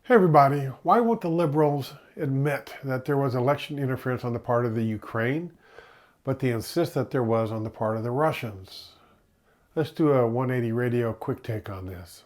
Hey everybody, why won't the liberals admit that there was election interference on the part of the Ukraine, but they insist that there was on the part of the Russians? Let's do a 180 radio quick take on this.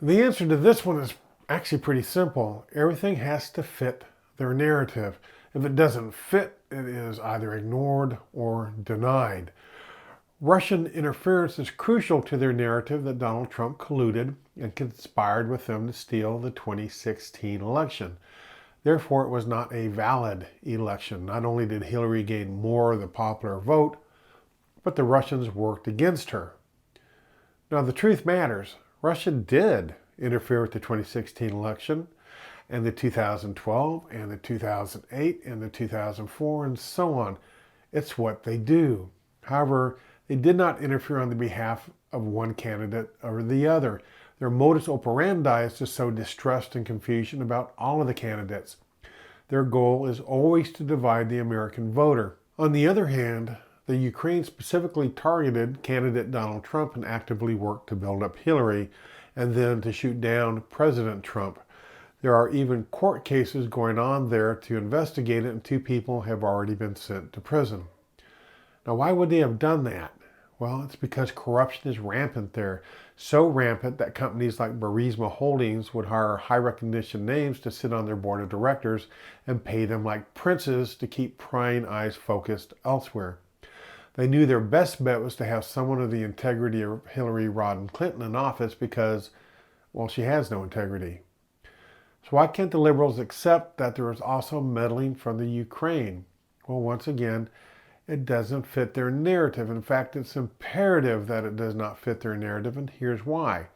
The answer to this one is actually pretty simple. Everything has to fit their narrative. If it doesn't fit, it is either ignored or denied. Russian interference is crucial to their narrative that Donald Trump colluded and conspired with them to steal the 2016 election. Therefore, it was not a valid election. Not only did Hillary gain more of the popular vote, but the Russians worked against her. Now, the truth matters. Russia did interfere with the 2016 election, and the 2012, and the 2008, and the 2004, and so on. It's what they do. However, they did not interfere on the behalf of one candidate or the other. Their modus operandi is to sow distrust and confusion about all of the candidates. Their goal is always to divide the American voter. On the other hand, the Ukraine specifically targeted candidate Donald Trump and actively worked to build up Hillary and then to shoot down President Trump. There are even court cases going on there to investigate it, and 2 people have already been sent to prison. Now, why would they have done that? Well, it's because corruption is rampant there. So rampant that companies like Burisma Holdings would hire high recognition names to sit on their board of directors and pay them like princes to keep prying eyes focused elsewhere. They knew their best bet was to have someone of the integrity of Hillary Rodham Clinton in office because, well, she has no integrity. So why can't the liberals accept that there is also meddling from the Ukraine? Well, once again, it doesn't fit their narrative. In fact, it's imperative that it does not fit their narrative, and here's why.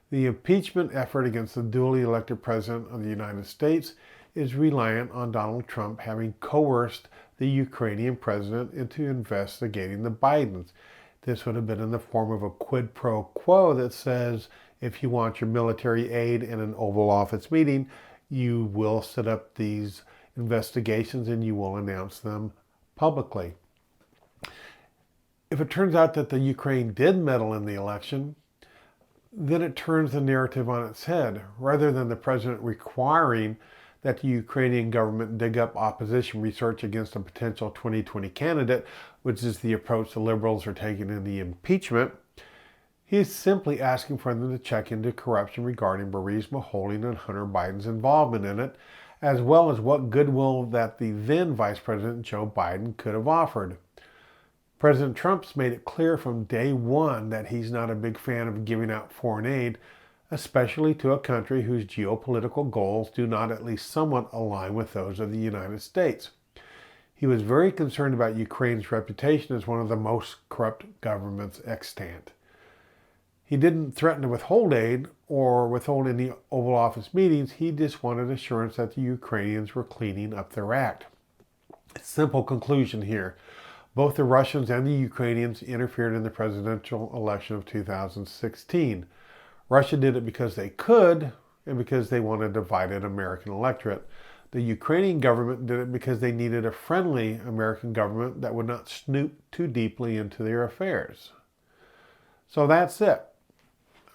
The impeachment effort against the duly elected President of the United States is reliant on Donald Trump having coerced the Ukrainian president into investigating the Bidens. This would have been in the form of a quid pro quo that says, if you want your military aid in an Oval Office meeting, you will set up these investigations and you will announce them publicly. If it turns out that the Ukraine did meddle in the election, then it turns the narrative on its head. Rather than the president requiring that the Ukrainian government dig up opposition research against a potential 2020 candidate, which is the approach the liberals are taking in the impeachment, he is simply asking for them to check into corruption regarding Burisma Holdings and Hunter Biden's involvement in it, as well as what goodwill that the then Vice President Joe Biden could have offered. President Trump's made it clear from day one that he's not a big fan of giving out foreign aid, especially to a country whose geopolitical goals do not at least somewhat align with those of the United States. He was very concerned about Ukraine's reputation as one of the most corrupt governments extant. He didn't threaten to withhold aid or withhold any Oval Office meetings. He just wanted assurance that the Ukrainians were cleaning up their act. Simple conclusion here. Both the Russians and the Ukrainians interfered in the presidential election of 2016. Russia did it because they could and because they wanted a divided American electorate. The Ukrainian government did it because they needed a friendly American government that would not snoop too deeply into their affairs. So that's it.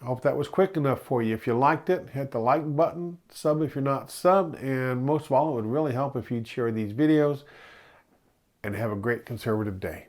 I hope that was quick enough for you. If you liked it, hit the like button, sub if you're not subbed, and most of all, it would really help if you'd share these videos, and have a great conservative day.